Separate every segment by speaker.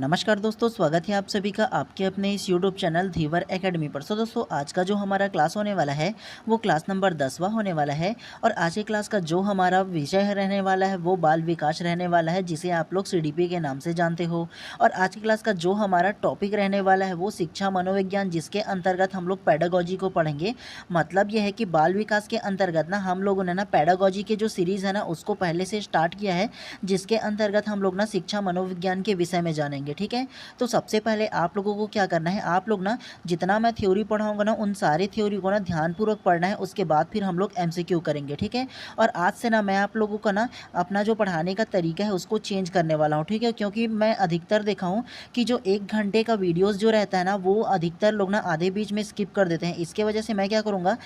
Speaker 1: नमस्कार दोस्तों, स्वागत है आप सभी का आपके अपने इस यूट्यूब चैनल धीवर एकेडमी पर। दोस्तों आज का जो हमारा क्लास होने वाला है वो क्लास नंबर 10वां होने वाला है। और आज के क्लास का जो हमारा विषय रहने वाला है वो बाल विकास रहने वाला है, जिसे आप लोग सीडीपी के नाम से जानते हो। और आज की क्लास का जो हमारा टॉपिक रहने वाला है वो शिक्षा मनोविज्ञान, जिसके अंतर्गत हम लोग पैडागोजी को पढ़ेंगे। मतलब यह है कि बाल विकास के अंतर्गत ना हम लोगों ने ना पैडागोजी के जो सीरीज़ है ना उसको पहले से स्टार्ट किया है, जिसके अंतर्गत हम लोग ना शिक्षा मनोविज्ञान के विषय में जानेंगे। ठीक है, तो सबसे पहले आप लोगों को क्या करना है, आप लोग ना जितना मैं थ्योरी पढ़ाऊंगा ना उन सारी थ्योरी को ना ध्यानपूर्वक पढ़ना है। उसके बाद फिर हम लोग एमसीक्यू करेंगे। ठीक है, और आज से ना मैं आप लोगों का ना अपना जो पढ़ाने का तरीका है उसको चेंज करने वाला हूँ। ठीक है, क्योंकि मैं अधिकतर देखा हूँ कि जो 1 घंटे का वीडियोस जो रहता है ना वो अधिकतर लोग ना आधे बीच में स्किप कर देते हैं। इसके वजह से मैं क्या करूँगा,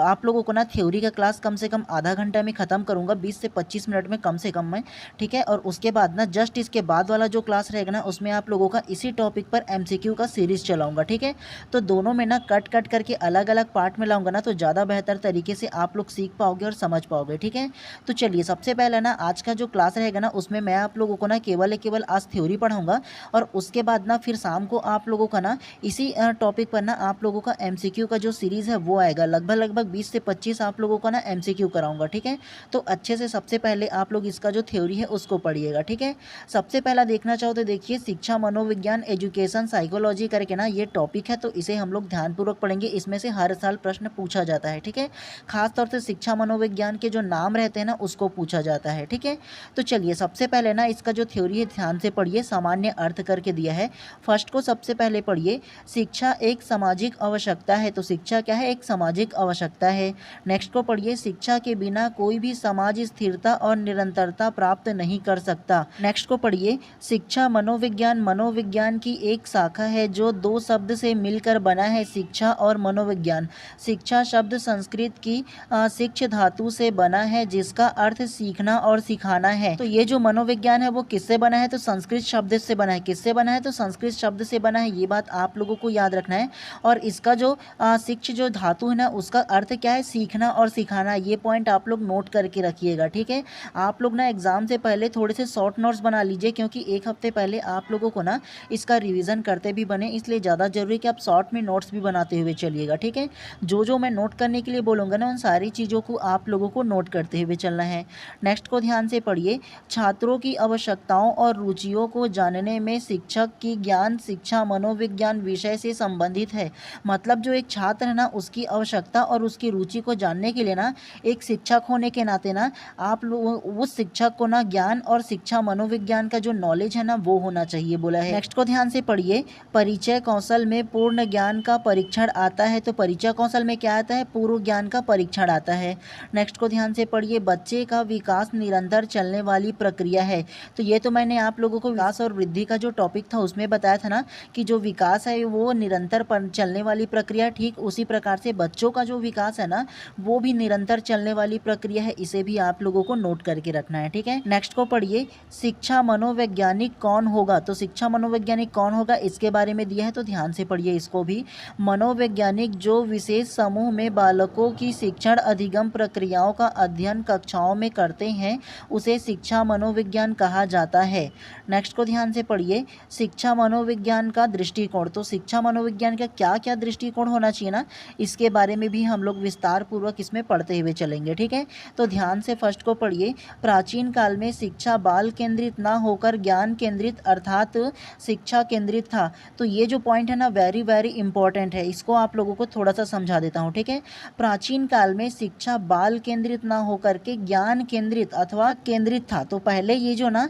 Speaker 1: आप लोगों को ना थ्योरी का क्लास कम से कम आधा घंटा में ख़त्म करूँगा, 20 से 25 मिनट में कम से कम मैं। ठीक है, और उसके बाद ना जस्ट इसके बाद वाला जो क्लास रहेगा ना उसमें आप लोगों का इसी टॉपिक पर एमसीक्यू का सीरीज चलाऊंगा। ठीक है, तो दोनों में ना कट कट करके अलग अलग पार्ट में लाऊंगा ना, तो ज़्यादा बेहतर तरीके से आप लोग सीख पाओगे और समझ पाओगे। ठीक है, तो चलिए सबसे पहले ना आज का जो क्लास रहेगा ना उसमें मैं आप लोगों को ना केवल आज थ्योरी पढ़ाऊंगा। और उसके बाद ना फिर शाम को आप लोगों का ना इसी टॉपिक पर ना आप लोगों का एमसीक्यू का जो सीरीज़ है वो आएगा। लगभग 20 से 25 आप लोगों का ना एमसीक्यू कराऊंगा। ठीक है, तो अच्छे से सबसे पहले आप लोग इसका जो थ्योरी है उसको पढ़िएगा। ठीक है, सबसे पहला देखना चाहो तो देखिए, शिक्षा मनोविज्ञान एजुकेशन साइकोलॉजी करके ना ये टॉपिक है, तो इसे हम लोग ध्यानपूर्वक पढ़ेंगे। इसमें से हर साल प्रश्न पूछा जाता है। ठीक है, खास तौर से शिक्षा मनोविज्ञान के जो नाम रहते हैं ना उसको पूछा जाता है। ठीक है, तो चलिए सबसे पहले ना इसका जो थ्योरी है ध्यान से पढ़िए, सामान्य अर्थ करके दिया है। फर्स्ट को सबसे पहले पढ़िए, शिक्षा एक सामाजिक आवश्यकता है। तो शिक्षा क्या है, एक सामाजिक आवश्यकता है। नेक्स्ट को पढ़िए, शिक्षा के बिना कोई भी समाज स्थिरता और निरंतरता प्राप्त नहीं कर सकता। नेक्स्ट को पढ़िए, शिक्षा मनोविज्ञान मनोविज्ञान की एक शाखा है जो दो शब्द से मिलकर बना है, शिक्षा और मनोविज्ञान। शिक्षा शब्द संस्कृत की शिक्ष धातु से बना है, जिसका अर्थ सीखना और सिखाना है। तो ये जो मनोविज्ञान है वो किससे बना है, तो संस्कृत शब्द से बना है। किससे बना है, तो संस्कृत शब्द से बना है। ये बात आप लोगों को याद रखना है। और इसका जो शिक्ष जो धातु है ना उसका अर्थ क्या है, सीखना और सिखाना। ये पॉइंट आप लोग नोट करके रखिएगा। ठीक है, आप लोग ना एग्जाम से पहले थोड़े से शॉर्ट नोट्स बना लीजिए, क्योंकि एक हफ्ते पहले आप लोगों को ना इसका रिवीजन करते भी बने, इसलिए ज़्यादा जरूरी कि आप शॉर्ट में नोट्स भी बनाते हुए चलिएगा। ठीक है, जो मैं नोट करने के लिए बोलूँगा ना उन सारी चीज़ों को आप लोगों को नोट करते हुए चलना है। नेक्स्ट को ध्यान से पढ़िए, छात्रों की आवश्यकताओं और रुचियों को जानने में शिक्षक की ज्ञान शिक्षा मनोविज्ञान विषय से संबंधित है। मतलब जो एक छात्र है ना उसकी आवश्यकता और उसकी रुचि को जानने के लिए ना एक शिक्षक होने के नाते ना आप लोग उस शिक्षक को ना ज्ञान और शिक्षा मनोविज्ञान का जो नॉलेज है ना वो होना चाहिए बोला है। नेक्स्ट को ध्यान से पढ़िए, परिचय कौशल में पूर्ण ज्ञान का परीक्षण आता है। तो परिचय कौशल में क्या आता है, पूर्व ज्ञान का परीक्षण आता है। नेक्स्ट को ध्यान से पढ़िए, बच्चे का विकास निरंतर चलने वाली प्रक्रिया है। तो ये तो मैंने आप लोगों को विकास और वृद्धि का जो टॉपिक था उसमें बताया था ना कि जो विकास है वो निरंतर चलने वाली प्रक्रिया। ठीक उसी प्रकार से बच्चों का जो विकास है ना वो भी निरंतर चलने वाली प्रक्रिया है। इसे भी आप लोगों को नोट करके रखना है। ठीक है, नेक्स्ट को पढ़िए, शिक्षा मनोवैज्ञानिक कौन होगा। तो शिक्षा मनोवैज्ञानिक कौन होगा इसके बारे में दिया है, तो ध्यान से पढ़िए इसको भी। मनोवैज्ञानिक जो विशेष समूह में बालकों की शिक्षण अधिगम प्रक्रियाओं का अध्ययन कक्षाओं में करते हैं उसे शिक्षा मनोविज्ञान कहा जाता है। नेक्स्ट को ध्यान से पढ़िए, शिक्षा मनोविज्ञान का दृष्टिकोण। तो शिक्षा मनोविज्ञान का क्या क्या दृष्टिकोण होना चाहिए ना इसके बारे में भी हम लोग विस्तार पूर्वक इसमें पढ़ते हुए चलेंगे। ठीक है, तो ध्यान से फर्स्ट को पढ़िए, प्राचीन काल में शिक्षा बाल केंद्रित ना होकर ज्ञान केंद्रित अर्थात शिक्षा केंद्रित था। तो ये जो पॉइंट है ना वेरी वेरी इंपॉर्टेंट है, इसको आप लोगों को थोड़ा सा समझा देता हूँ। ठीक है, प्राचीन काल में शिक्षा बाल केंद्रित ना होकर के ज्ञान केंद्रित अथवा केंद्रित था। तो पहले ये जो ना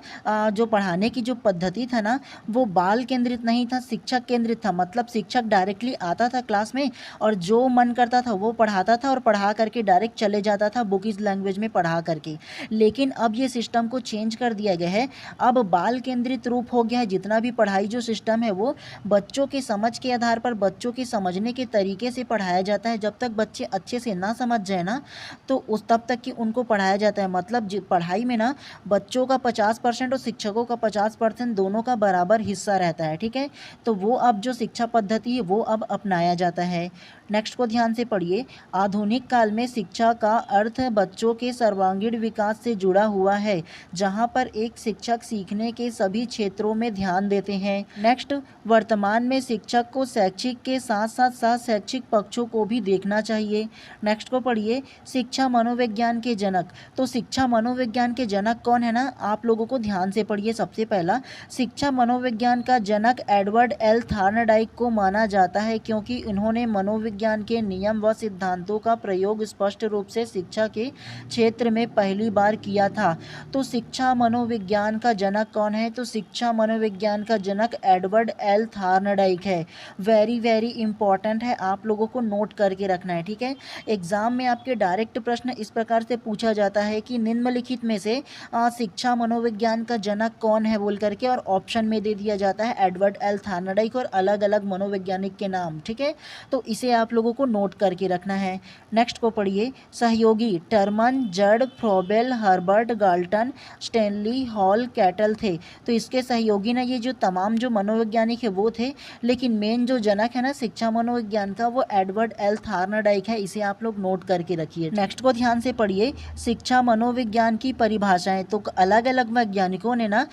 Speaker 1: जो पढ़ाने की जो पद्धति था ना वो बाल केंद्रित नहीं था, शिक्षक केंद्रित था। मतलब शिक्षक डायरेक्टली आता था क्लास में और जो मन करता था वो पढ़ाता था और पढ़ा करके डायरेक्ट चले जाता था बुकिश लैंग्वेज में पढ़ा करके। लेकिन अब ये सिस्टम को चेंज कर दिया गया है, अब बाल केंद्रित रूप हो गया है। जितना भी पढ़ाई जो सिस्टम है वो बच्चों के समझ के आधार पर बच्चों के समझने के तरीके से पढ़ाया जाता है। जब तक बच्चे अच्छे से ना समझ जाए ना तो उस तब तक कि उनको पढ़ाया जाता है। मतलब पढ़ाई में ना बच्चों का 50% और शिक्षकों का 50% दोनों का बराबर हिस्सा रहता है। ठीक है, तो वो अब जो शिक्षा पद्धति है वो अब अपनाया जाता है। नेक्स्ट को ध्यान से पढ़िए। आधुनिक काल में शिक्षा का अर्थ बच्चों के सर्वांगीण विकास से जुड़ा हुआ है, जहां पर एक शिक्षक सीखने के सभी क्षेत्रों में ध्यान देते हैं। नेक्स्ट, वर्तमान में शिक्षक को शैक्षिक के साथ साथ शैक्षिक पक्षों को भी देखना चाहिए। नेक्स्ट को पढ़िए। शिक्षा मनोविज्ञान के जनक। तो शिक्षा मनोविज्ञान के जनक कौन है ना, आप लोगों को ध्यान से पढ़िए। सबसे पहला, शिक्षा मनोविज्ञान का जनक एडवर्ड एल थॉर्नडाइक को माना जाता है, क्योंकि इन्होंने मनोविज्ञान के नियम व सिद्धांतों का प्रयोग स्पष्ट रूप से शिक्षा के क्षेत्र में पहली बार किया था। तो शिक्षा मनोविज्ञान का जनक कौन है, तो शिक्षा मनोविज्ञान का जनक एडवर्ड एल थॉर्नडाइक है। वेरी वेरी इंपॉर्टेंट है, आप लोगों को नोट करके रखना है, ठीक है। एग्जाम में आपके डायरेक्ट प्रश्न इस प्रकार से पूछा जाता है कि निम्नलिखित में से शिक्षा मनोविज्ञान का जनक कौन है बोल करके, और ऑप्शन में दे दिया जाता है एडवर्ड एल थॉर्नडाइक और अलग अलग मनोवैज्ञानिक के नाम, ठीक है। तो इसे आप लोगों को नोट करके रखना है। नेक्स्ट को पढ़िए। सहयोगी टर्मन, जड, Froebel, Herbert, Galton, Stanley, hall, cattle थे। तो इसके सहयोगी ना ये जो तमाम जो मनोवैज्ञानिक है वो थे, लेकिन मेन जो जनक है ना शिक्षा मनोविज्ञान का वो एडवर्ड एल थॉर्नडाइक है। इसे आप लोग नोट करके रखिए। नेक्स्ट को ध्यान से पढ़िए। शिक्षा मनोविज्ञान की परिभाषाएं। तो अलग अलग वैज्ञानिकों ने ना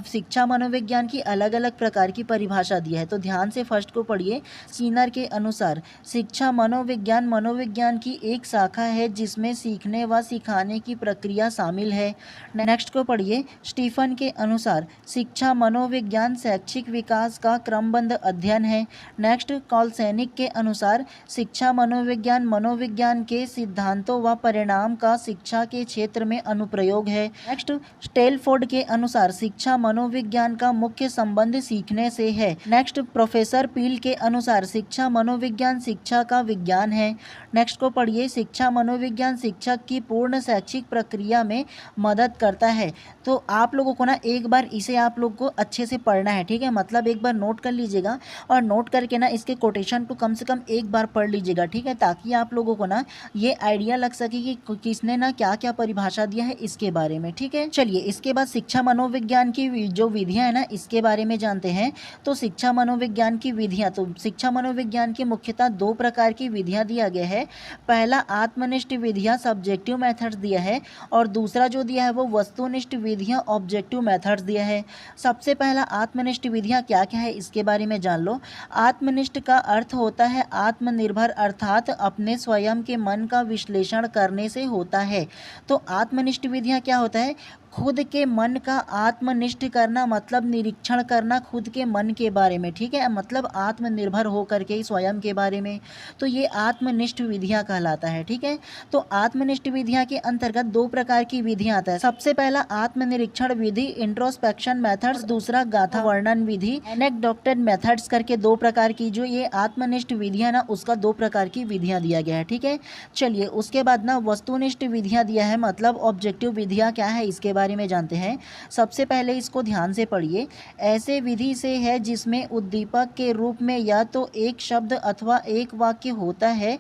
Speaker 1: शिक्षा मनोविज्ञान की अलग अलग प्रकार की परिभाषा दी है। तो ध्यान से फर्स्ट को पढ़िए। स्कीनर के अनुसार शिक्षा मनोविज्ञान मनोविज्ञान की एक शाखा है जिसमें सीखने व सिखाने की प्रक्रिया शामिल है। नेक्स्ट को पढ़िए। स्टीफन के अनुसार शिक्षा मनोविज्ञान शैक्षिक विकास का क्रमबद्ध अध्ययन है। नेक्स्ट, कॉलसैनिक के अनुसार शिक्षा मनोविज्ञान मनोविज्ञान के सिद्धांतों व परिणाम का शिक्षा के क्षेत्र में अनुप्रयोग है। नेक्स्ट, स्टेलफोर्ड के अनुसार शिक्षा मनोविज्ञान का मुख्य संबंध सीखने से है। नेक्स्ट, प्रोफेसर पील के अनुसार शिक्षा मनोविज्ञान शिक्षा का विज्ञान है। नेक्स्ट को पढ़िए। शिक्षा मनोविज्ञान शिक्षक की पूर्ण शैक्षिक प्रक्रिया में मदद करता है। तो आप लोगों को ना एक बार इसे आप लोग को अच्छे से पढ़ना है, ठीक है। मतलब एक बार नोट कर लीजिएगा और नोट करके ना इसके कोटेशन को कम से कम एक बार पढ़ लीजिएगा, ठीक है, ताकि आप लोगों को ना ये आइडिया लग सके कि किसने ना क्या क्या परिभाषा दिया है इसके बारे में, ठीक है। चलिए इसके बाद शिक्षा मनोविज्ञान की जो विधियाँ है ना इसके बारे में जानते हैं। तो शिक्षा मनोविज्ञान की विधियाँ, तो शिक्षा मनोविज्ञान की मुख्यतः दो प्रकार की विधियाँ दिया गया है। पहला आत्मनिष्ठ विधियाँ सब्जेक्टिव मेथड्स दिया है, और दूसरा जो दिया है वो वस्तुनिष्ठ विधियाँ ऑब्जेक्टिव मेथड्स दिया है। सबसे पहला आत्मनिष्ठ विधियाँ क्या क्या है इसके बारे में जान लो। आत्मनिष्ठ का अर्थ होता है आत्मनिर्भर, अर्थात अपने स्वयं के मन का विश्लेषण करने से होता है। तो आत्मनिष्ठ विधियाँ क्या होता है, खुद के मन का आत्मनिष्ठ करना, मतलब निरीक्षण करना खुद के मन के बारे में, ठीक है, मतलब आत्मनिर्भर हो करके स्वयं के बारे में। तो ये आत्मनिष्ठ विधियां कहलाता है, ठीक है। तो आत्मनिष्ठ विधियां के अंतर्गत दो प्रकार की विधियां आता है। सबसे पहला आत्मनिरीक्षण विधि इंट्रोस्पेक्शन मेथड्स, दूसरा गाथा वर्णन विधि एनेक्डोटेड मेथड्स करके दो प्रकार की जो ये आत्मनिष्ठ विधियां ना उसका दो प्रकार की विधियां दिया गया है, ठीक है। चलिए उसके बाद ना वस्तुनिष्ठ विधियां दिया है, मतलब ऑब्जेक्टिव विधियां क्या है इसके बारे में जानते हैं। सबसे पहले इसको ध्यान से पढ़िए। ऐसे विधि से है जिसमें उद्दीपक के रूप में या तो एक शब्द अथवा एक वाक्य होता है।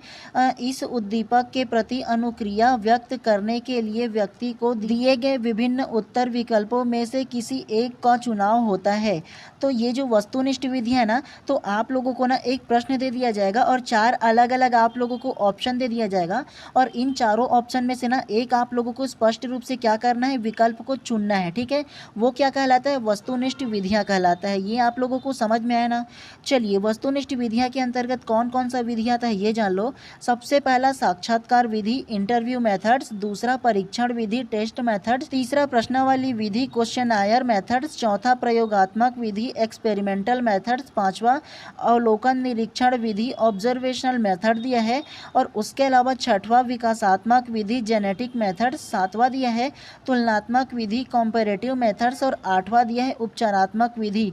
Speaker 1: इस उद्दीपक के प्रति अनुक्रिया व्यक्त करने के लिए व्यक्ति को दिए गए विभिन्न उत्तर विकल्पों में से किसी एक का चुनाव होता है। तो ये जो वस्तुनिष्ठ विधि है ना, तो आप लोगों को ना एक प्रश्न दे दिया जाएगा और चार अलग अलग आप लोगों को ऑप्शन दे दिया जाएगा, और इन चारों ऑप्शन में से ना एक आप लोगों को स्पष्ट रूप से क्या करना है, विकल्प को चुनना है, ठीक है। वो क्या कहलाता है, वस्तुनिष्ठ विधियां कहलाता है। ये आप लोगों को समझ में आया ना। चलिए वस्तुनिष्ठ विधियां के अंतर्गत कौन कौन सा विधि आता है ये जान लो। सबसे पहला साक्षात्कार विधि इंटरव्यू मेथड्स, दूसरा परीक्षण विधि टेस्ट मेथड्स, तीसरा प्रश्नावली विधि क्वेश्चनायर मेथड्स, चौथा प्रयोगात्मक विधि एक्सपेरिमेंटल मेथड्स, पांचवा अवलोकन निरीक्षण विधि ऑब्जर्वेशनल मेथड दिया है, और उसके अलावा छठवां विकासात्मक विधि जेनेटिक मेथड्स, सातवां दिया है तुलनात्मक विधि कॉम्पैरेटिव मेथड्स, और आठवां दिया है उपचारात्मक विधि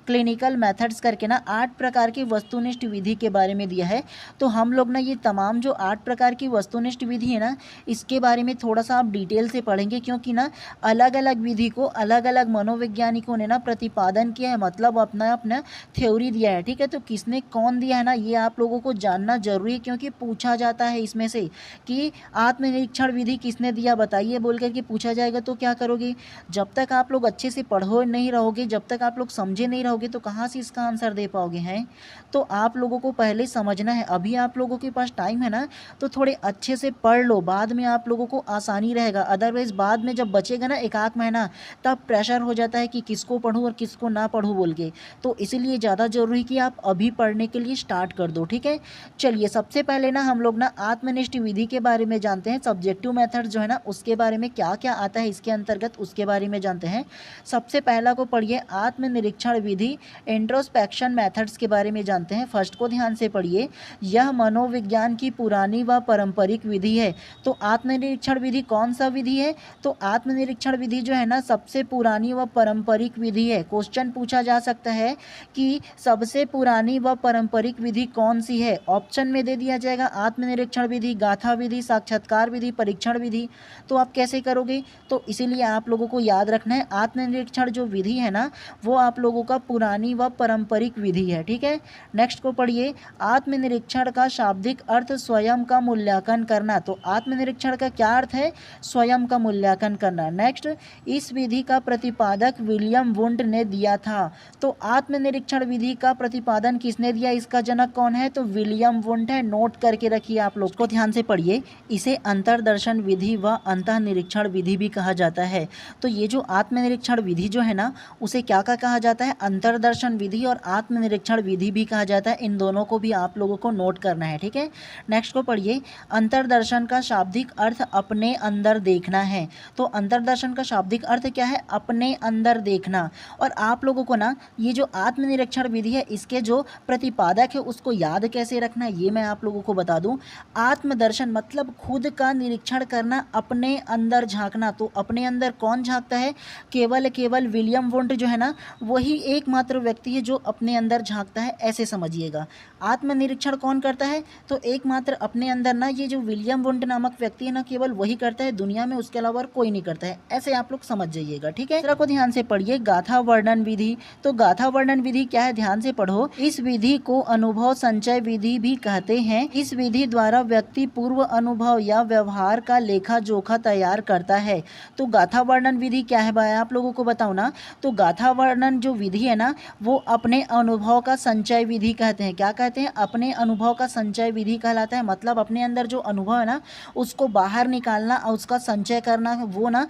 Speaker 1: क्लिनिकल मेथड्स करके ना 8 प्रकार की वस्तुनिष्ठ विधि के बारे में दिया है। तो हम लोग ना ये तमाम जो 8 प्रकार की वस्तुनिष्ठ विधि है ना इसके बारे में थोड़ा सा आप डिटेल से पढ़ेंगे, क्योंकि ना अलग अलग विधि को अलग अलग मनोवैज्ञानिकों ने ना प्रतिपादन किया है, मतलब अपना अपना थ्योरी दिया है, ठीक है। तो किसने कौन दिया है ना ये आप लोगों को जानना जरूरी है, क्योंकि पूछा जाता है इसमें से कि आत्मनिरीक्षण विधि किसने दिया बताइए बोल करके पूछा जाएगा, तो क्या करोगे, जब तक आप लोग अच्छे से पढ़ो नहीं रहोगे, जब तक आप लोग समझे नहीं रहोगे, जाओगे तो कहाँ से इसका आंसर दे पाओगे हैं। तो आप लोगों को पहले समझना है, अभी आप लोगों के पास टाइम है ना, तो थोड़े अच्छे से पढ़ लो, बाद में आप लोगों को आसानी रहेगा। अदरवाइज़ बाद में जब बचेगा ना एक आध महीना, तब प्रेशर हो जाता है कि किसको पढ़ूँ और किसको ना पढ़ूँ बोल के। तो इसीलिए ज़्यादा ज़रूरी कि आप अभी पढ़ने के लिए स्टार्ट कर दो, ठीक है। चलिए सबसे पहले ना हम लोग ना आत्मनिष्ठ विधि के बारे में जानते हैं। सब्जेक्टिव मेथड जो है ना उसके बारे में क्या क्या आता है इसके अंतर्गत, उसके बारे में जानते हैं। सबसे पहला को पढ़िए आत्मनिरीक्षण विधि, इंट्रोस्पेक्शन मेथड्स के बारे में जानते हैं। फर्स्ट को ध्यान से पढ़िए, यह मनोविज्ञान की पुरानी व पारंपरिक विधि है। तो आत्मनिरीक्षण विधि कौन सा विधि है, तो आत्मनिरीक्षण विधि जो है ना सबसे पुरानी व पारंपरिक विधि है। क्वेश्चन पूछा जा सकता है कि सबसे पुरानी व पारंपरिक विधि कौन सी है। ऑप्शन में दे दिया जाएगा आत्मनिरीक्षण विधि, गाथा विधि, साक्षात्कार विधि, परीक्षण विधि। तो आप कैसे करोगे, तो इसीलिए आप लोगों को याद रखना है आत्मनिरीक्षण जो विधि है ना वो आप लोगों का पुरानी व पारंपरिक विधि है, ठीक है। नेक्स्ट को पढ़िए, आत्मनिरीक्षण का शाब्दिक अर्थ स्वयं का मूल्यांकन करना। तो आत्मनिरीक्षण का क्या अर्थ है, स्वयं का मूल्यांकन करना। नेक्स्ट, इस विधि का प्रतिपादक विलियम वुंड ने दिया था। तो आत्मनिरीक्षण विधि का प्रतिपादन किसने दिया, इसका जनक कौन है, तो विलियम वुंड है। नोट करके रखिए, आप लोग को ध्यान से पढ़िए। इसे अंतर्दर्शन विधि व अंतःनिरीक्षण विधि भी कहा जाता है। तो ये जो आत्मनिरीक्षण विधि जो है ना उसे क्या क्या कहा जाता है, अंतर्दर्शन विधि और आत्मनिरीक्षण विधि भी कहा जाता है। इन दोनों को भी आप लोगों को नोट करना है, ठीक है। नेक्स्ट को पढ़िए, अंतर्दर्शन का शाब्दिक अर्थ अपने अंदर देखना है। तो अंतर्दर्शन का शाब्दिक अर्थ क्या है, अपने अंदर देखना। और आप लोगों को ना ये जो आत्मनिरीक्षण विधि है इसके जो प्रतिपादक है उसको याद कैसे रखना है ये मैं आप लोगों को बता दूं। आत्मदर्शन मतलब खुद का निरीक्षण करना, अपने अंदर झांकना। तो अपने अंदर कौन झांकता है, केवल विलियम वुंड जो है ना वही एकमात्र व्यक्ति है जो अपने अंदर झांकता है, ऐसे समझिएगा। आत्मनिरीक्षण कौन करता है, तो एकमात्र अपने अंदर ना ये जो विलियम वुंड नामक व्यक्ति है ना केवल वही करता है, दुनिया में उसके अलावा कोई नहीं करता है, ऐसे आप लोग समझ जाइएगा, ठीक है। को ध्यान से पढ़िए, गाथा वर्णन विधि। तो गाथा वर्णन विधि क्या है, ध्यान से पढ़ो। इस विधि को अनुभव संचय विधि भी कहते हैं। इस विधि द्वारा व्यक्ति पूर्व अनुभव या व्यवहार का लेखा जोखा तैयार करता है। तो गाथा वर्णन विधि क्या है भाई, आप लोगों को बताओ ना। तो गाथा वर्णन जो विधि है ना वो अपने अनुभव का संचय विधि कहते हैं। क्या कहते हैं, अपने अनुभव का संचय विधि कहलाता है। मतलब अपने अंदर जो अनुभव है ना उसको बाहर निकालना और उसका संचय करना, वो ना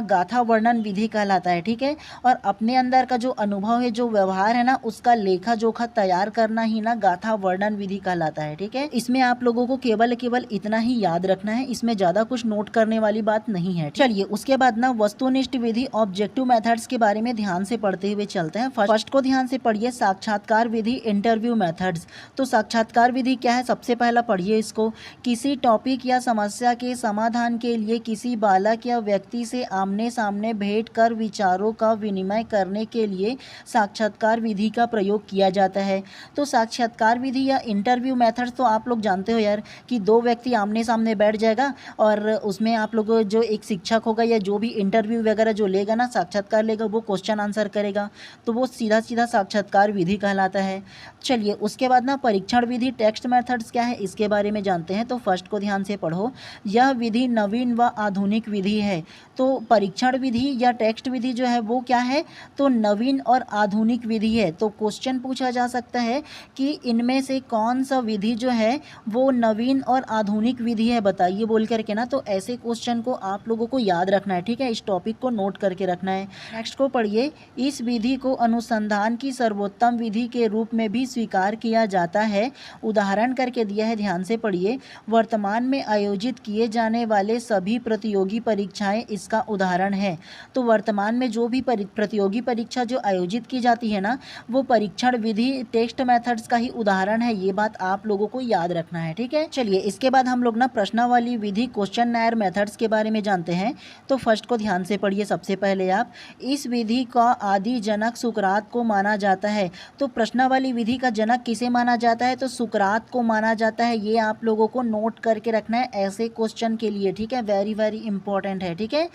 Speaker 1: गाथा वर्णन विधि कहलाता है, ठीक है। और अपने अंदर का जो अनुभव है, जो व्यवहार है ना उसका लेखा जोखा तैयार करना ही ना गाथा वर्णन विधि कहलाता है, ठीक है। इसमें आप लोगों को केवल इतना ही याद रखना है, इसमें ज्यादा कुछ नोट करने वाली बात नहीं है। चलिए उसके बाद ना वस्तुनिष्ठ विधि, ऑब्जेक्टिव मेथड्स के बारे में ध्यान से पढ़ते हुए चलते हैं। फर्स्ट को ध्यान से पढ़िए, साक्षात्कार विधि, इंटरव्यू मेथड्स। तो साक्षात्कार विधि क्या है, सबसे पहला पढ़िए इसको। किसी टॉपिक या समस्या के समाधान के लिए किसी बालक या व्यक्ति से आमने सामने भेंट कर विचारों का विनिमय करने के लिए साक्षात्कार विधि का प्रयोग किया जाता है। तो साक्षात्कार विधि या इंटरव्यू मेथड्स तो आप लोग जानते हो यार कि दो व्यक्ति आमने सामने बैठ जाएगा और उसमें आप लोग जो एक शिक्षक होगा या जो भी इंटरव्यू वगैरह जो लेगा ना, साक्षात्कार लेगा, वो क्वेश्चन आंसर करेगा, तो वो सीधा सीधा साक्षात्कार विधि कहलाता है। चलिए उसके बाद ना परीक्षण विधि, टेक्स्ट मेथड्स क्या है इसके बारे में जानते हैं। तो फर्स्ट को ध्यान से पढ़ो, यह विधि नवीन व आधुनिक विधि है। तो परीक्षण विधि या टेक्स्ट विधि जो है वो क्या है, तो नवीन और आधुनिक विधि है। तो क्वेश्चन पूछा जा सकता है कि इनमें से कौन सा विधि जो है वो नवीन और आधुनिक विधि है, बताइए बोल करके ना। तो ऐसे क्वेश्चन को आप लोगों को याद रखना है, ठीक है, इस टॉपिक को नोट करके रखना है। नेक्स्ट को पढ़िए, इस विधि को अनुसंधान की सर्वोत्तम विधि के रूप में भी स्वीकार किया जाता है। उदाहरण करके दिया है, ध्यान से पढ़िए। वर्तमान में आयोजित किए जाने वाले सभी प्रतियोगी परीक्षाएं इसका उदाहरण है। तो वर्तमान में जो भी प्रतियोगी परीक्षा जो आयोजित की जाती है ना वो परीक्षण विधि टेक्स्ट मेथड्स का ही उदाहरण है। ये बात आप लोगों को याद रखना है, ठीक है। चलिए इसके बाद हम लोग ना प्रश्नावली विधि, क्वेश्चनएयर मेथड्स के बारे में जानते हैं। तो फर्स्ट को ध्यान से पढ़िए सबसे पहले आप। इस विधि का आदि जनक सुकरात को माना जाता है। तो प्रश्नावली विधि का जनक किसे माना जाता है, तो सुकरात को माना जाता है। ये आप लोगों को नोट करके रखना है ऐसे क्वेश्चन के लिए, ठीक है, वेरी वेरी इंपॉर्टेंट है, ठीक है।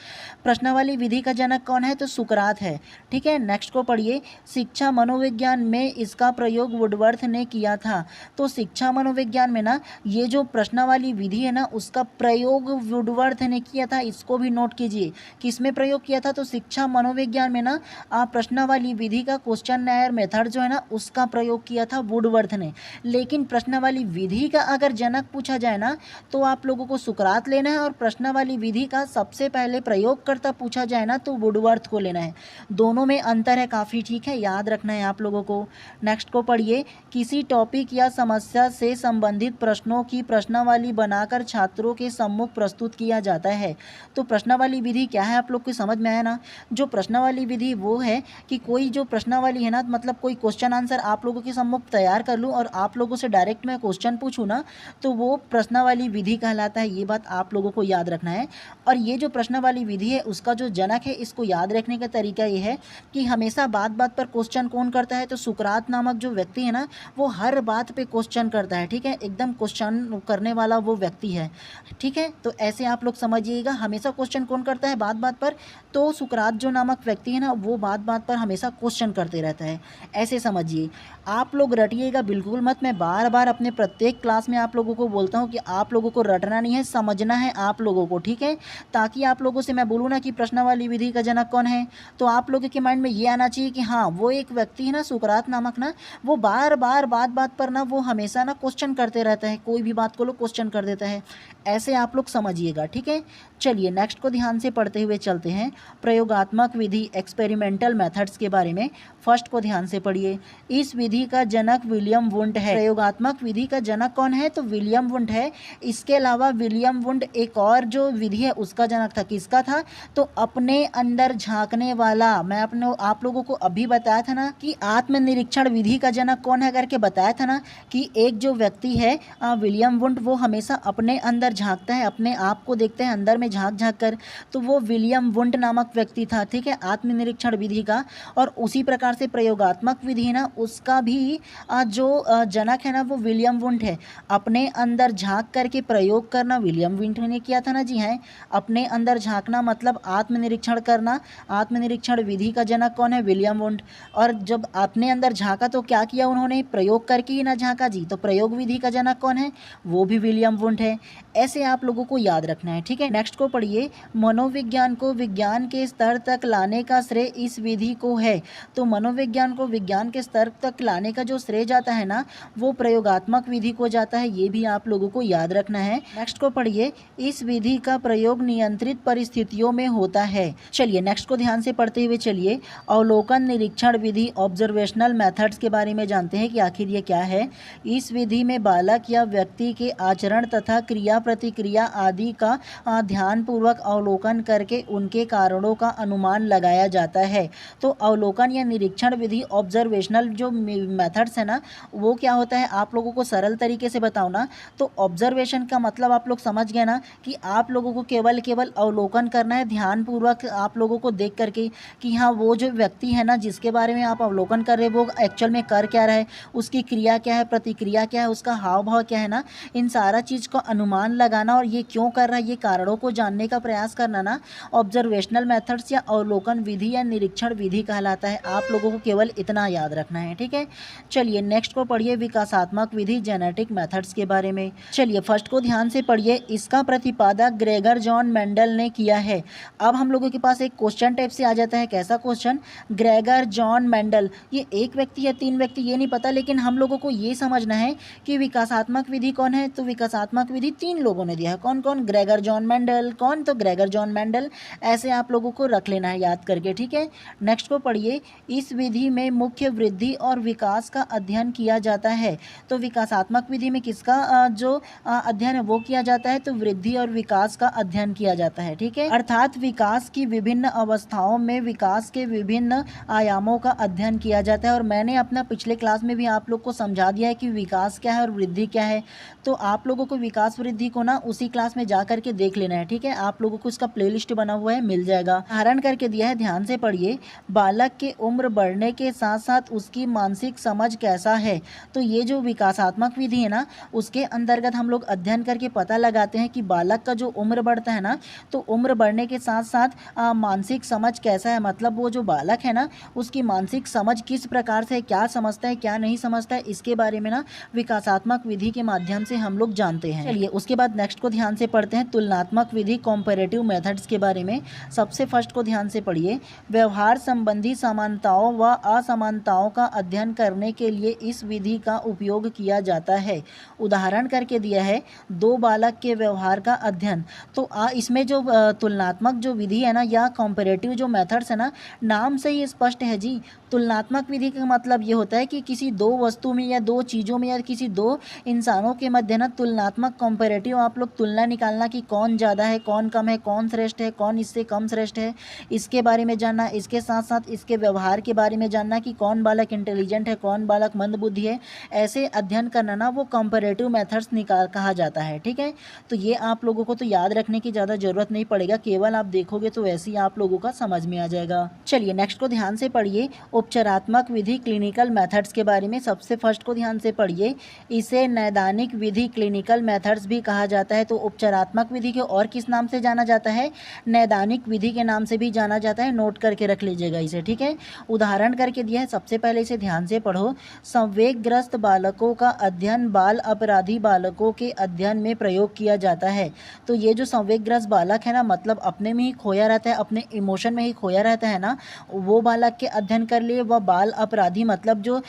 Speaker 1: प्रश्नावली विधि का जनक कौन है, तो सुकरात है, ठीक है। नेक्स्ट को पढ़िए, शिक्षा मनोविज्ञान में इसका प्रयोग वुडवर्थ ने किया था। तो शिक्षा मनोविज्ञान में ना ये जो प्रश्नावली विधि है ना उसका प्रयोग वुडवर्थ ने किया था, इसको भी नोट कीजिए। किसमें प्रयोग किया था, तो शिक्षा मनोविज्ञान में ना प्रश्नावली विधि का का क्वेश्चनर मेथड जो है ना उसका प्रयोग किया था वुडवर्थ ने। लेकिन प्रश्नावली विधि का अगर जनक पूछा जाए ना तो आप लोगों को सुकरात लेना है, और प्रश्नावली विधि का सबसे पहले प्रयोगकर्ता पूछा जाए ना तो वुडवर्थ को लेना है। दोनों में अंतर है काफ़ी, ठीक है, याद रखना है आप लोगों को। नेक्स्ट को पढ़िए, किसी टॉपिक या समस्या से संबंधित प्रश्नों की प्रश्नावली बनाकर छात्रों के सम्मुख प्रस्तुत किया जाता है। तो प्रश्नावली विधि क्या है आप लोग को समझ में आया ना। जो प्रश्नावली विधि वो है कि कोई जो प्रश्नावली है ना, मतलब कोई क्वेश्चन आंसर आप लोगों के सम्मुख तैयार कर लूँ और आप लोगों से डायरेक्ट मैं क्वेश्चन पूछूँ ना तो वो प्रश्नावली विधि कहलाता है। ये बात आप लोगों को याद रखना है। और ये जो प्रश्नावली विधि है उसका जो जनक है, इसको याद रखने का तरीका ये है कि हमेशा बात बात पर क्वेश्चन कौन करता है, तो सुकरात नामक जो व्यक्ति है ना वो हर बात पे क्वेश्चन करता है, ठीक है, एकदम क्वेश्चन करने वाला वो व्यक्ति है, ठीक है। तो ऐसे आप लोग समझिएगा, हमेशा क्वेश्चन कौन करता है, बात बात पर, तो सुकरात जो नामक व्यक्ति है ना वो बात बात पर हमेशा क्वेश्चन करते रहता है, ऐसे समझिए। आप लोग रटिएगा बिल्कुल मत, मैं बार बार अपने प्रत्येक क्लास में आप लोगों को बोलता हूँ कि आप लोगों को रटना नहीं है, समझना है आप लोगों को, ठीक है। ताकि आप लोगों से मैं बोलूँ ना कि प्रश्नावली विधि का जनक कौन है, तो आप लोगों के माइंड में ये आना चाहिए कि हाँ वो एक व्यक्ति है ना सुकरात नामक ना, वो बार बार बात बात पर ना वो हमेशा ना क्वेश्चन करते रहता है, कोई भी बात को लोग क्वेश्चन कर देता है, ऐसे आप लोग समझिएगा, ठीक है। चलिए नेक्स्ट को ध्यान से पढ़ते हुए चलते हैं, प्रयोगात्मक विधि एक्सपेरिमेंटल मेथड्स के बारे में। फर्स्ट को ध्यान से पढ़िए, इस विधि का जनक विलियम वुंड है। प्रयोगात्मक विधि का जनक कौन है, तो विलियम वुंड है। इसके अलावा विलियम वुंड एक और जो विधि है उसका जनक था, किसका था, तो अपने अंदर झांकने वाला। मैं अपने आप लोगों को अभी बताया था ना कि आत्मनिरीक्षण विधि का जनक कौन है करके बताया था ना कि एक जो व्यक्ति है विलियम वुंड, वो हमेशा अपने अंदर झांकता है, अपने आप को देखते हैं अंदर में झांक झांक कर, तो वो विलियम वुंड नामक व्यक्ति था, ठीक है, आत्मनिरीक्षण विधि का। और उसी प्रकार से प्रयोगात्मक विधि है ना उसका भी जो जनक है ना वो विलियम वुंड है। अपने अंदर झांक करके प्रयोग करना विलियम वुंड ने किया था ना, जी हाँ, अपने अंदर झांकना मतलब आत्मनिरीक्षण करना। आत्मनिरीक्षण विधि का जनक कौन है, विलियम वुंड। और जब अपने अंदर झांका तो क्या किया उन्होंने, प्रयोग करके ही ना झांका जी, तो प्रयोग विधि का जनक कौन है, वो भी विलियम वुंड है। ऐसे आप लोगों को याद रखना है, ठीक है। नेक्स्ट को पढ़िए, मनोविज्ञान को विज्ञान के स्तर तक लाने का श्रेय इस विधि को है। तो मनोविज्ञान को विज्ञान के स्तर तक लाने का जो श्रेय जाता है ना वो प्रयोगात्मक विधि को जाता है, ये भी आप लोगों को याद रखना है। नेक्स्ट को पढ़िए, इस विधि का प्रयोग नियंत्रित परिस्थितियों में होता है। चलिए नेक्स्ट को ध्यान से पढ़ते हुए चलिए, अवलोकन निरीक्षण विधि ऑब्जर्वेशनल मेथड्स के बारे में जानते हैं कि आखिर ये क्या है। इस विधि में बालक या व्यक्ति के आचरण तथा क्रिया प्रतिक्रिया आदि का ध्यानपूर्वक अवलोकन करके उनके कारणों का अनुमान लगाया जाता है। तो अवलोकन या निरीक्षण विधि ऑब्जर्वेशनल जो मेथड्स है ना वो क्या होता है, आप लोगों को सरल तरीके से बताओ ना, तो ऑब्जर्वेशन का मतलब आप लोग समझ गए ना कि आप लोगों को केवल अवलोकन करना है ध्यानपूर्वक, आप लोगों को देख करके कि हाँ वो जो व्यक्ति है ना जिसके बारे में आप अवलोकन कर रहे हैं वो एक्चुअल में कर क्या रहा है, उसकी क्रिया क्या है, प्रतिक्रिया क्या है, उसका हाव भाव क्या है ना, इन सारा चीज़ को अनुमान लगाना और ये क्यों कर रहा है ये कारणों को जानने का प्रयास करना ना ऑब्जर्वेशनल मेथड्स या अवलोकन विधि या निरीक्षण विधि कहलाता है। आप लोगों को केवल इतना याद रखना है, ठीक है। चलिए नेक्स्ट को पढ़िए, विकासात्मक विधि जेनेटिक मेथड्स के बारे में। चलिए फर्स्ट को ध्यान से पढ़िए, इसका प्रतिपादक ग्रेगर जॉन मेंडल ने किया है। अब हम लोगों के पास एक क्वेश्चन टाइप से आ जाता है, कैसा क्वेश्चन, ग्रेगर जॉन मेंडल, ये एक व्यक्ति या तीन व्यक्ति ये नहीं पता, लेकिन हम लोगों को ये समझना है कि विकासात्मक विधि कौन है, तो विकासात्मक विधि तीन लोगों ने दिया है, कौन कौन, ग्रेगर जॉन मेंडल, कौन, तो ग्रेगर जॉन मेंडल, ऐसे आप लोगों को रख लेना है याद करके, ठीक है। नेक्स्ट को पढ़िए, इस विधि में मुख्य वृद्धि और विकास का अध्ययन किया जाता है। तो विकासात्मक विधि में किसका जो अध्ययन है वो किया जाता है, तो वृद्धि और विकास का अध्ययन किया जाता है, ठीक है। अर्थात विकास की विभिन्न अवस्थाओं में विकास के विभिन्न आयामों का अध्ययन किया जाता है। और मैंने अपना पिछले क्लास में भी आप लोग को समझा दिया है कि विकास क्या है और वृद्धि क्या है, तो आप लोगों को विकास वृद्धि को ना उसी क्लास में जा करके देख लेना है, ठीक है। आप लोगों को इसका प्लेलिस्ट बना हुआ है, मिल जाएगा। उदाहरण करके दिया है, ध्यान से पढ़िए, बालक के उम्र बढ़ने के साथ साथ उसकी मानसिक समझ कैसा है। तो ये जो विकासात्मक विधि है ना उसके अंतर्गत हम लोग अध्ययन करके पता लगाते हैं कि बालक का जो उम्र बढ़ता है ना तो उम्र बढ़ने के साथ साथ मानसिक समझ कैसा है, मतलब वो जो बालक है ना उसकी मानसिक समझ किस प्रकार से, क्या समझता है क्या नहीं समझता है, इसके बारे में ना विकासात्मक विधि के माध्यम से हम लोग जानते हैं। चलिए उसके बाद नेक्स्ट को ध्यान से पढ़ते हैं, तुलनात्मक विधि कॉम्पैरेटिव मेथड्स के बारे में। सबसे फर्स्ट को ध्यान से पढ़िए, व्यवहार संबंधी समानता समानताओं व असमानताओं का अध्ययन करने के लिए इस विधि का उपयोग किया जाता है। उदाहरण करके दिया है, दो बालक के व्यवहार का अध्ययन। तो इसमें जो तुलनात्मक जो विधि है ना, या कंपैरेटिव जो मेथड्स है ना, नाम से ही स्पष्ट है जी। तुलनात्मक विधि का मतलब ये होता है कि किसी दो वस्तु में या दो चीज़ों में या किसी दो इंसानों के मध्य ना तुलनात्मक कंपैरेटिव आप लोग तुलना निकालना कि कौन ज़्यादा है, कौन कम है, कौन श्रेष्ठ है, कौन इससे कम श्रेष्ठ है, इसके बारे में जानना। इसके साथ साथ इसके व्यवहार के बारे में जानना कि कौन बालक इंटेलिजेंट है, कौन बालक मंदबुद्धि है। ऐसे अध्ययन करना ना वो कंपैरेटिव मेथड्स कहा जाता है। ठीक है, तो ये आप लोगों को तो याद रखने की ज़्यादा ज़रूरत नहीं पड़ेगा, केवल आप देखोगे तो वैसे ही आप लोगों का समझ में आ जाएगा। चलिए नेक्स्ट को ध्यान से पढ़िए, उपचारात्मक विधि क्लिनिकल मेथड्स के बारे में। सबसे फर्स्ट को ध्यान से पढ़िए, इसे नैदानिक विधि क्लिनिकल मेथड्स भी कहा जाता है। तो उपचारात्मक विधि को और किस नाम से जाना जाता है? नैदानिक विधि के नाम से भी जाना जाता है। नोट करके रख लीजिएगा इसे। ठीक है, उदाहरण करके दिया है, सबसे पहले इसे ध्यान से पढ़ो। संवेगग्रस्त बालकों का अध्ययन बाल अपराधी बालकों के अध्ययन में प्रयोग किया जाता है। तो ये जो संवेगग्रस्त बालक है ना, मतलब अपने में ही खोया रहता है, अपने इमोशन में ही खोया रहता है ना, वो बालक के अध्ययन कर लिए। वह बाल अपराधी मतलब जो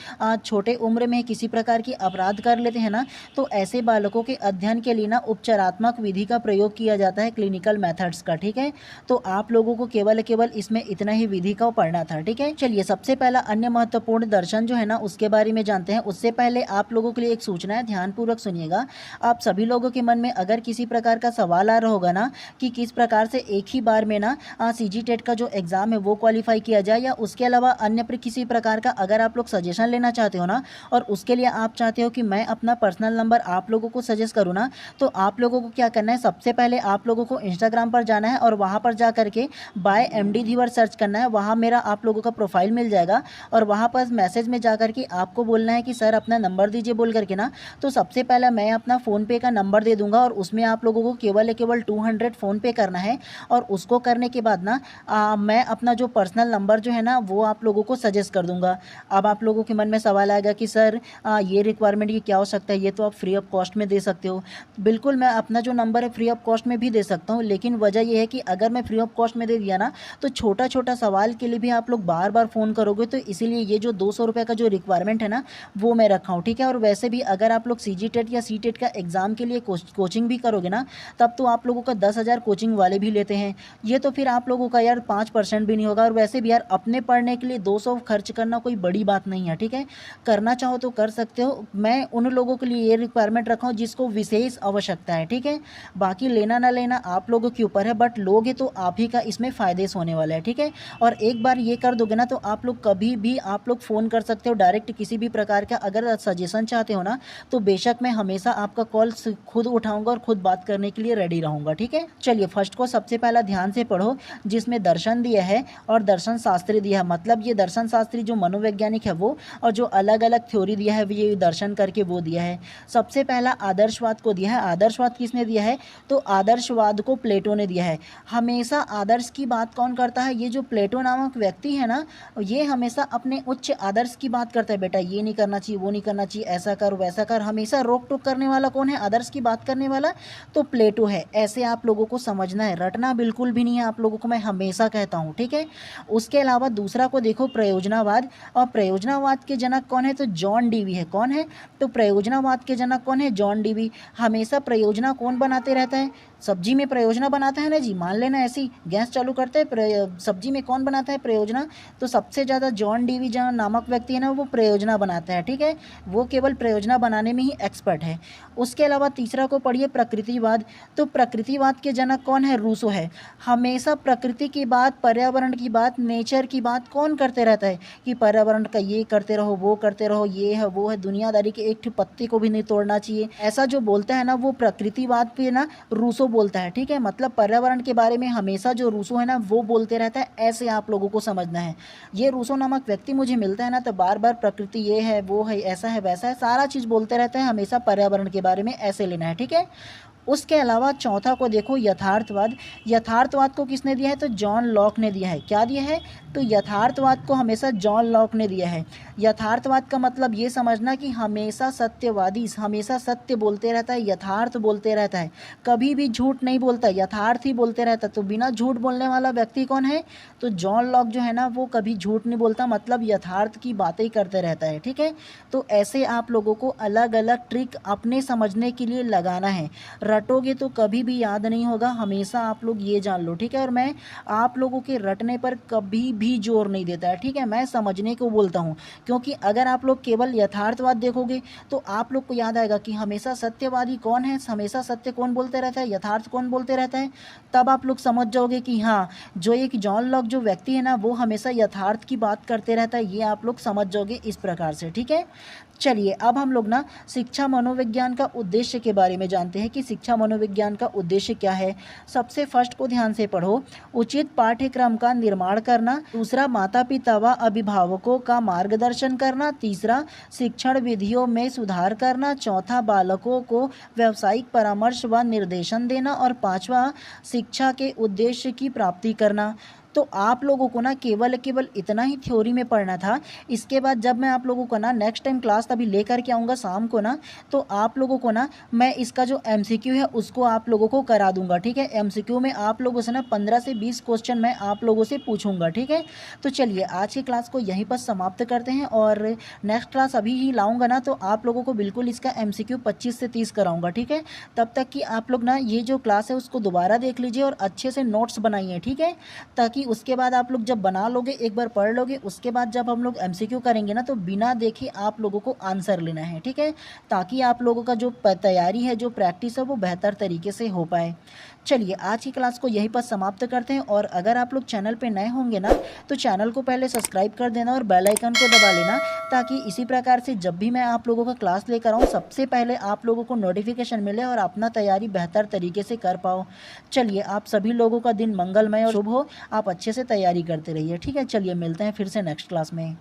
Speaker 1: छोटे उम्र में किसी प्रकार की अपराध कर लेते हैं ना, तो ऐसे बालकों के अध्ययन के लिए ना उपचारात्मक विधि का प्रयोग किया जाता है, क्लिनिकल मेथड्स का। ठीक है, तो आप लोगों को केवल इसमें इतना ही विधि का पढ़ना था। ठीक है, चलिए सबसे पहला अन्य महत्वपूर्ण दर्शन जो है ना, उसके बारे में जानते हैं। उससे पहले आप लोगों के लिए एक सूचना है, ध्यानपूर्वक सुनिएगा। आप सभी लोगों के मन में अगर किसी प्रकार का सवाल आ रहा होगा ना कि किस प्रकार से एक ही बार में ना सीजी टेट का जो एग्जाम है वो क्वालिफाई किया जाए, या उसके अलावा अन्य किसी प्रकार का अगर आप लोग सजेशन लेना चाहते हो ना, और उसके लिए आप चाहते हो कि मैं अपना पर्सनल नंबर आप लोगों को सजेस्ट करूँ ना, तो आप लोगों को क्या करना है, सबसे पहले आप लोगों को इंस्टाग्राम पर जाना है और वहाँ पर जा करके बाय MD धीवर सर्च करना है। वहाँ मेरा आप लोगों का प्रोफाइल मिल जाएगा और वहाँ पर मैसेज में जा करके आपको बोलना है कि सर अपना नंबर दीजिए बोल करके ना। तो सबसे पहला मैं अपना फ़ोनपे का नंबर दे दूँगा और उसमें आप लोगों को केवल 200 फ़ोनपे करना है। और उसको करने के बाद ना मैं अपना जो पर्सनल नंबर जो है ना वो आप लोगों को सजेस्ट कर दूँगा। अब आप लोगों के मन में सवाल आएगा कि सर ये रिक्वायरमेंट की क्या हो सकता है, ये तो आप फ्री ऑफ कॉस्ट में दे सकते हो। बिल्कुल, मैं अपना जो नंबर है फ्री ऑफ कॉस्ट में भी दे सकता हूँ, लेकिन वजह यह है कि अगर मैं फ्री ऑफ कॉस्ट में दे दिया ना, तो छोटा छोटा सवाल के लिए भी आप लोग बार बार फ़ोन करोगे, तो इसीलिए ये जो 200 रुपये का जो रिक्वायरमेंट है ना वो मैं रखा हूँ। ठीक है, और वैसे भी अगर आप लोग CG टेट या C टेट का एग्ज़ाम के लिए कोचिंग भी करोगे ना, तब तो आप लोगों का 10,000 कोचिंग वाले भी लेते हैं। ये तो फिर आप लोगों का यार 5% भी नहीं होगा। और वैसे भी यार अपने पढ़ने के लिए 200 खर्च करना कोई बड़ी बात नहीं है। ठीक है, करना चाहो तो कर सकते हो। मैं उन लोगों के लिए ये रिक्वायरमेंट रखा हूँ जिसको विशेष आवश्यकता है। ठीक है, बाकी लेना ना लेना आप लोगों के ऊपर है, बट लोगे तो आप ही का इसमें फ़ायदे होने वाला है। ठीक है, और एक बार ये कर दोगे ना तो आप लोग कभी भी आप लोग फ़ोन कर सकते हो डायरेक्ट, किसी भी प्रकार का अगर सजेशन चाहते हो ना, तो बेशक मैं हमेशा आपका कॉल खुद उठाऊंगा और खुद बात करने के लिए रेडी रहूंगा। ठीक है, चलिए फर्स्ट को सबसे पहला ध्यान से पढ़ो, जिसमें दर्शन दिया है और दर्शन शास्त्री दिया है। मतलब ये दर्शन शास्त्री जो मनोवैज्ञानिक है वो, और जो अलग अलग थ्योरी दिया है ये दर्शन करके वो दिया है। सबसे पहला आदर्शवाद को दिया है। आदर्शवाद किसने दिया है? तो आदर्शवाद को प्लेटो ने दिया है। हमेशा आदर्श की बात कौन करता है? ये जो प्लेटो नामक व्यक्ति है ना, ये हमेशा अपने उच्च आदर्श की बात करता है। बेटा ये नहीं करना चाहिए, वो नहीं करना चाहिए, ऐसा कर वैसा कर, हमेशा रोक टोक करने वाला कौन है? आदर्श की बात करने वाला तो प्लेटो है। ऐसे आप लोगों को समझना है, रटना बिल्कुल भी नहीं है आप लोगों को, मैं हमेशा कहता हूँ। ठीक है, उसके अलावा दूसरा को देखो प्रयोजनावाद। और प्रयोजनावाद के जनक कौन है? तो जॉन डीवी है। कौन है? तो प्रयोजनावाद के जनक कौन है? John Dewey. हमेशा प्रयोजना कौन बनाते रहता है? सब्जी में प्रयोजना बनाता है ना जी, मान लेना ऐसी गैस चालू करते हैं, सब्जी में कौन बनाता है? प्रयोजना। तो सबसे ज़्यादा जॉन डीवी नामक व्यक्ति है ना वो प्रयोजना बनाता है। ठीक है, वो केवल प्रयोजना बनाने में ही एक्सपर्ट है। उसके अलावा तीसरा को पढ़िए प्रकृतिवाद। तो प्रकृतिवाद के जनक कौन है? रूसो है। हमेशा प्रकृति की बात, पर्यावरण की बात, नेचर की बात कौन करते रहता है कि पर्यावरण का ये करते रहो, वो करते रहो, ये है वो है, दुनियादारी के एक पत्ते को भी नहीं तोड़ना चाहिए, ऐसा जो बोलता है ना वो प्रकृतिवाद पे ना रूसो बोलता है। ठीक है, मतलब पर्यावरण के बारे में हमेशा जो रूसो है ना वो बोलते रहता है। ऐसे आप लोगों को समझना है। ये रूसो नामक व्यक्ति मुझे मिलता है ना तो बार बार प्रकृति ये है वो है, ऐसा है वैसा है, सारा चीज़ बोलते रहते हैं हमेशा पर्यावरण के बारे में, ऐसे लेना है। ठीक है, उसके अलावा चौथा को देखो यथार्थवाद। यथार्थवाद को किसने दिया है? तो जॉन लॉक ने दिया है। क्या दिया है? तो यथार्थवाद को हमेशा जॉन लॉक ने दिया है। यथार्थवाद का मतलब ये समझना कि हमेशा सत्यवादी हमेशा सत्य बोलते रहता है, यथार्थ बोलते रहता है, कभी भी झूठ नहीं बोलता, यथार्थ ही बोलते रहता है। तो बिना झूठ बोलने वाला व्यक्ति कौन है? तो जॉन लॉक जो है ना वो कभी झूठ नहीं बोलता, मतलब यथार्थ की बातें ही करते रहता है। ठीक है, तो ऐसे आप लोगों को अलग अलग ट्रिक अपने समझने के लिए लगाना है। रटोगे तो कभी भी याद नहीं होगा, हमेशा आप लोग ये जान लो। ठीक है, और मैं आप लोगों के रटने पर कभी भी जोर नहीं देता है। ठीक है, मैं समझने को बोलता हूँ, क्योंकि अगर आप लोग केवल यथार्थवाद देखोगे तो आप लोग को याद आएगा कि हमेशा सत्यवादी कौन है, हमेशा सत्य कौन बोलते रहता है, यथार्थ कौन बोलते रहता है। तब आप लोग समझ जाओगे कि हाँ, जो एक जॉन लॉक जो व्यक्ति है ना वो हमेशा यथार्थ की बात करते रहता है। ये आप लोग समझ जाओगे इस प्रकार से। ठीक है, चलिए अब हम लोग ना शिक्षा मनोविज्ञान का उद्देश्य के बारे में जानते हैं कि शिक्षा मनोविज्ञान का उद्देश्य क्या है। सबसे फर्स्ट को ध्यान से पढ़ो। उचित पाठ्यक्रम का निर्माण करना। दूसरा, माता पिता व अभिभावकों का मार्गदर्शन करना। तीसरा, शिक्षण विधियों में सुधार करना। चौथा, बालकों को व्यावसायिक परामर्श व निर्देशन देना। और पांचवा, शिक्षा के उद्देश्य की प्राप्ति करना। तो आप लोगों को ना केवल इतना ही थ्योरी में पढ़ना था। इसके बाद जब मैं आप लोगों को ना नेक्स्ट टाइम क्लास तभी लेकर के आऊँगा शाम को ना, तो आप लोगों को ना मैं इसका जो एमसीक्यू है उसको आप लोगों को करा दूंगा। ठीक है, एमसीक्यू में आप लोगों से ना 15 से 20 क्वेश्चन मैं आप लोगों से पूछूंगा। ठीक है, तो चलिए आज की क्लास को यहीं पर समाप्त करते हैं, और नेक्स्ट क्लास अभी ही लाऊंगा ना तो आप लोगों को बिल्कुल इसका एमसीक्यू 25 से 30 कराऊंगा। ठीक है, तब तक कि आप लोग ना ये जो क्लास है उसको दोबारा देख लीजिए और अच्छे से नोट्स बनाइए। ठीक है, ताकि उसके बाद आप लोग जब बना लोगे, एक बार पढ़ लोगे, उसके बाद जब हम लोग एमसीक्यू करेंगे ना तो बिना देखे आप लोगों को आंसर लेना है। ठीक है, ताकि आप लोगों का जो तैयारी है, जो प्रैक्टिस है वो बेहतर तरीके से हो पाए। चलिए आज की क्लास को यहीं पर समाप्त करते हैं, और अगर आप लोग चैनल पे नए होंगे ना तो चैनल को पहले सब्सक्राइब कर देना और बेल आइकन को दबा लेना, ताकि इसी प्रकार से जब भी मैं आप लोगों का क्लास लेकर आऊँ सबसे पहले आप लोगों को नोटिफिकेशन मिले और अपना तैयारी बेहतर तरीके से कर पाओ। चलिए आप सभी लोगों का दिन मंगलमय और शुभ हो, आप अच्छे से तैयारी करते रहिए। ठीक है, चलिए मिलते हैं फिर से नेक्स्ट क्लास में।